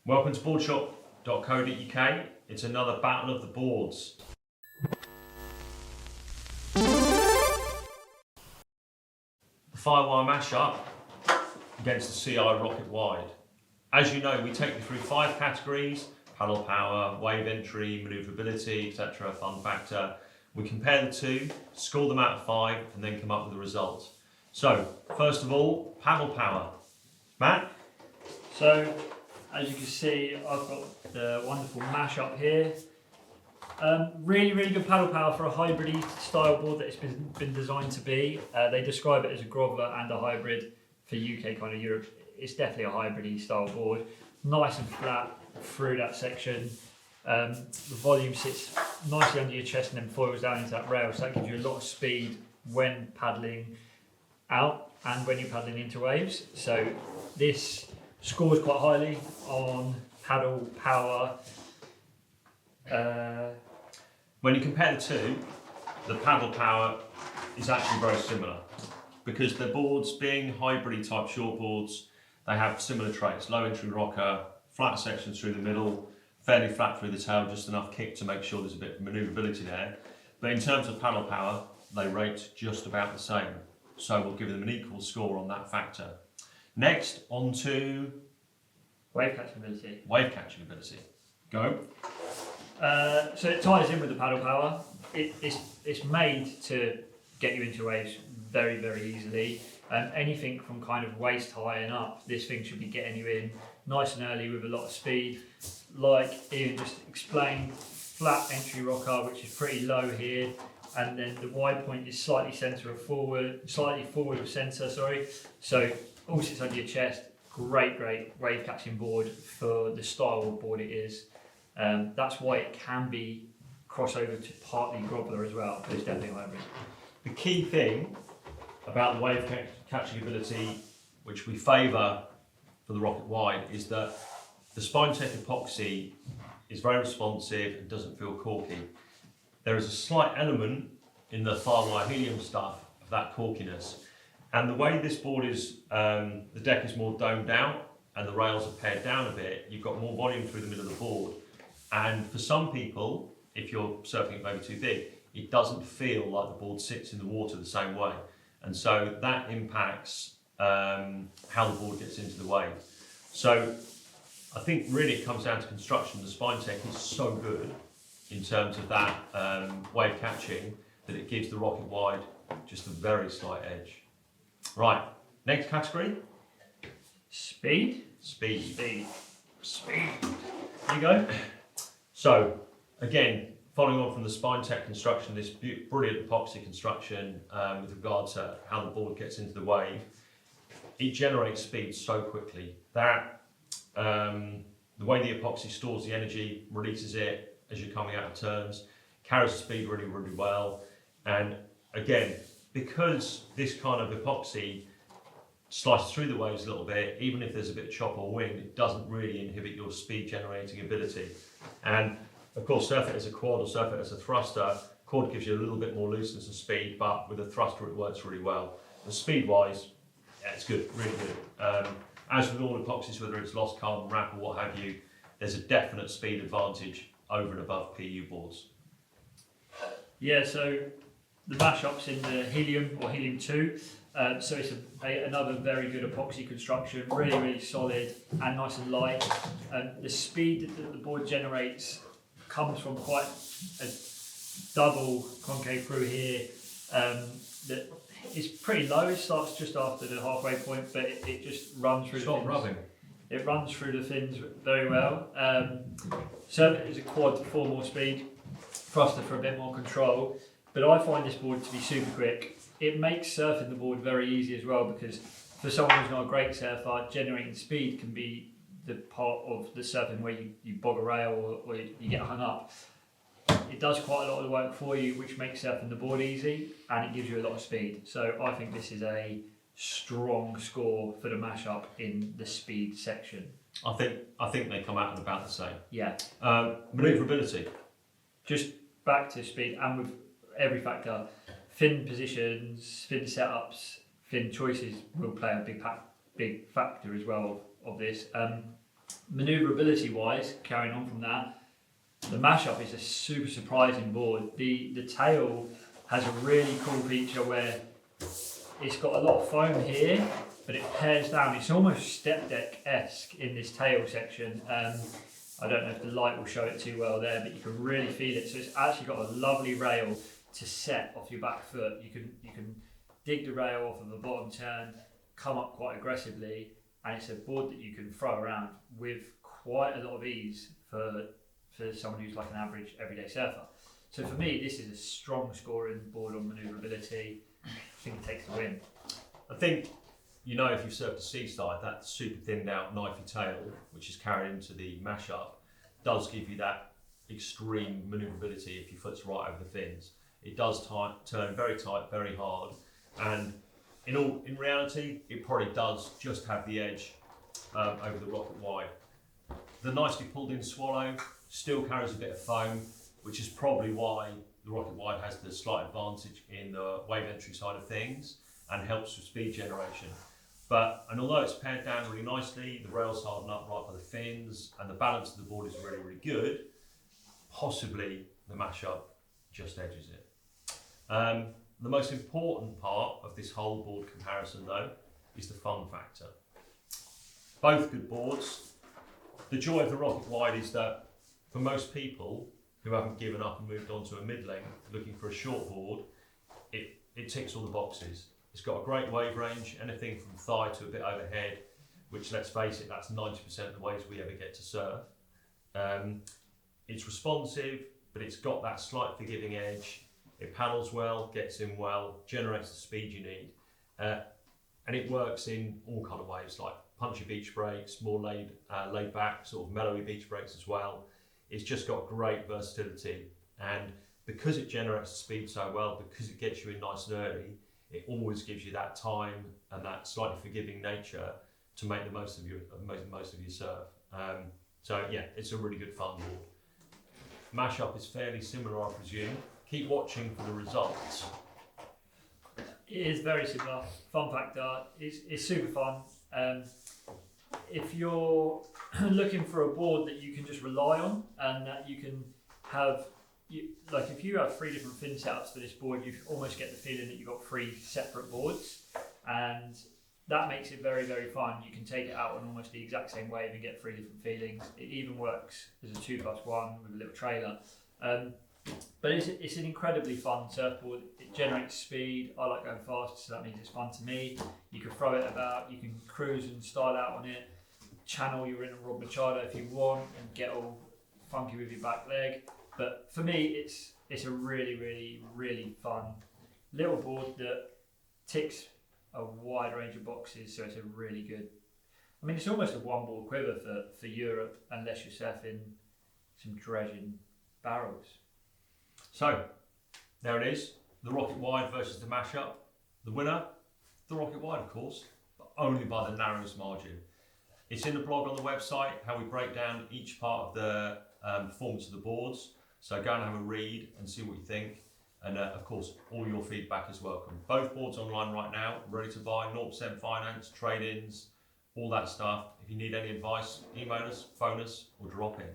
Welcome to Boardshop.co.uk. It's another battle of the boards. The Firewire Mashup against the CI Rocket Wide. As you know, we take you through 5 categories: paddle power, wave entry, manoeuvrability, etc., fun factor. We compare the two, score them out of 5, and then come up with a result. So, first of all, paddle power. Matt? So, as you can see, I've got the wonderful Mashup here. Really good paddle power for a hybrid style board that it's been designed to be. They describe it as a groveler and a hybrid. For UK kind of Europe, it's definitely a hybrid style board. Nice and flat through that section. The volume sits nicely under your chest and then foils down into that rail, so that gives you a lot of speed when paddling out and when you're paddling into waves. So this scores quite highly on paddle power. When you compare the two, the paddle power is actually very similar because the boards, being hybrid type short boards, they have similar traits: low entry rocker, flat sections through the middle, fairly flat through the tail, just enough kick to make sure there's a bit of manoeuvrability there. But in terms of paddle power, they rate just about the same. So we'll give them an equal score on that factor. Next, on to Wave catching ability. Wave catching ability. Go. So it ties in with the paddle power. It's made to get you into waves very easily. Anything from kind of waist high and up, this thing should be getting you in nice and early with a lot of speed. Like Ian just explained, flat entry rocker, which is pretty low here, and then the wide point is slightly forward of centre, sorry. So all sits under your chest. Great wave catching board for the style of board it is. That's why it can be crossover to partly groveler as well, but it's definitely hybrid. The key thing about the wave catching ability, which we favour for the Rocket Wide, is that the Spine-Tech epoxy is very responsive and doesn't feel corky. There is a slight element in the Firewire helium stuff of that corkiness. And the way this board is, the deck is more domed out and the rails are pared down a bit, you've got more volume through the middle of the board. And for some people, if you're surfing it maybe too big, it doesn't feel like the board sits in the water the same way. And so that impacts how the board gets into the wave. So I think really it comes down to construction. The Spine-Tech is so good in terms of that wave catching that it gives the Rocket Wide just a very slight edge. Right, next category. Speed. Speed. There you go. So again, following on from the Spine-Tech construction, this brilliant epoxy construction with regard to how the board gets into the wave, it generates speed so quickly that the way the epoxy stores the energy, releases it as you're coming out of turns, carries the speed really well. And again, because this kind of epoxy slices through the waves a little bit, even if there's a bit of chop or wind, it doesn't really inhibit your speed generating ability. And of course, surf it as a quad or surf it as a thruster. Quad gives you a little bit more looseness and speed, but with a thruster it works really well. And speed wise, yeah, it's good, really good. As with all epoxies, whether it's lost carbon wrap or what have you, there's a definite speed advantage over and above PU boards. Yeah, so the Mashup's in the helium or helium 2. So it's another very good epoxy construction, really solid and nice and light. The speed that the board generates comes from quite a double concave through here that is pretty low. It starts just after the halfway point, but it just runs through Stop rubbing. It runs through the fins very well. So it is a quad for more speed, thruster for a bit more control. But I find this board to be super quick. It makes surfing the board very easy as well, because for someone who's not a great surfer, generating speed can be the part of the surfing where you bog a rail or you get hung up. It does quite a lot of the work for you, which makes surfing the board easy, and it gives you a lot of speed. So I think this is a strong score for the Mashup in the speed section. I think they come out at about the same. Yeah. Manoeuvrability. Just back to speed, and with every factor, fin positions, fin setups, fin choices will play a big factor as well of this. Manoeuvrability wise, carrying on from that, the Mashup is a super surprising board. The tail has a really cool feature where it's got a lot of foam here, but it pairs down. It's almost step deck-esque in this tail section. I don't know if the light will show it too well there, but you can really feel it. So it's actually got a lovely rail to set off your back foot. You can dig the rail off of a bottom turn, come up quite aggressively, and it's a board that you can throw around with quite a lot of ease for someone who's like an average everyday surfer. So for me, this is a strong scoring board on manoeuvrability. I think it takes the win. I think, you know, if you've surfed a seaside, that super thinned out knifey tail, which is carried into the Mashup, does give you that extreme manoeuvrability if your foot's right over the fins. It does turn very tight, very hard, and in reality, it probably does just have the edge over the Rocket Wide. The nicely pulled in Swallow still carries a bit of foam, which is probably why the Rocket Wide has the slight advantage in the wave entry side of things and helps with speed generation. And although it's paired down really nicely, the rails harden up right by the fins, and the balance of the board is really, really good, possibly the Mashup just edges it. The most important part of this whole board comparison, though, is the fun factor. Both good boards. The joy of the Rocket Wide is that for most people who haven't given up and moved on to a mid-length looking for a short board, it ticks all the boxes. It's got a great wave range, anything from thigh to a bit overhead, which, let's face it, that's 90% of the waves we ever get to surf. It's responsive, but it's got that slight forgiving edge. It paddles well, gets in well, generates the speed you need. And it works in all kind of waves, like punchy beach breaks, more laid back, sort of mellowy beach breaks as well. It's just got great versatility. And because it generates the speed so well, because it gets you in nice and early, it always gives you that time and that slightly forgiving nature to make the most of your surf. So yeah, it's a really good fun board. Mashup is fairly similar, I presume. Keep watching for the results. It is very similar. Fun factor, it's super fun. If you're looking for a board that you can just rely on and that you can have, like if you have 3 different fin setups for this board, you almost get the feeling that you've got 3 separate boards, and that makes it very, very fun. You can take it out on almost the exact same wave and get 3 different feelings. It even works as a 2+1 with a little trailer. But it's an incredibly fun surfboard. It generates speed. I like going fast, so that means it's fun to me. You can throw it about, you can cruise and style out on it, channel your inner Rob Machado if you want, and get all funky with your back leg. But for me, it's a really, really, really fun little board that ticks a wide range of boxes, so it's a really good. I mean, it's almost a one ball quiver for Europe, unless you're surfing some dredging barrels. So, there it is, the Rocket Wide versus the Mashup. The winner, the Rocket Wide, of course, but only by the narrowest margin. It's in the blog on the website, how we break down each part of the performance of the boards. So go and have a read and see what you think. And of course, all your feedback is welcome. Both boards online right now, ready to buy, 0% finance, trade-ins, all that stuff. If you need any advice, email us, phone us, or drop in.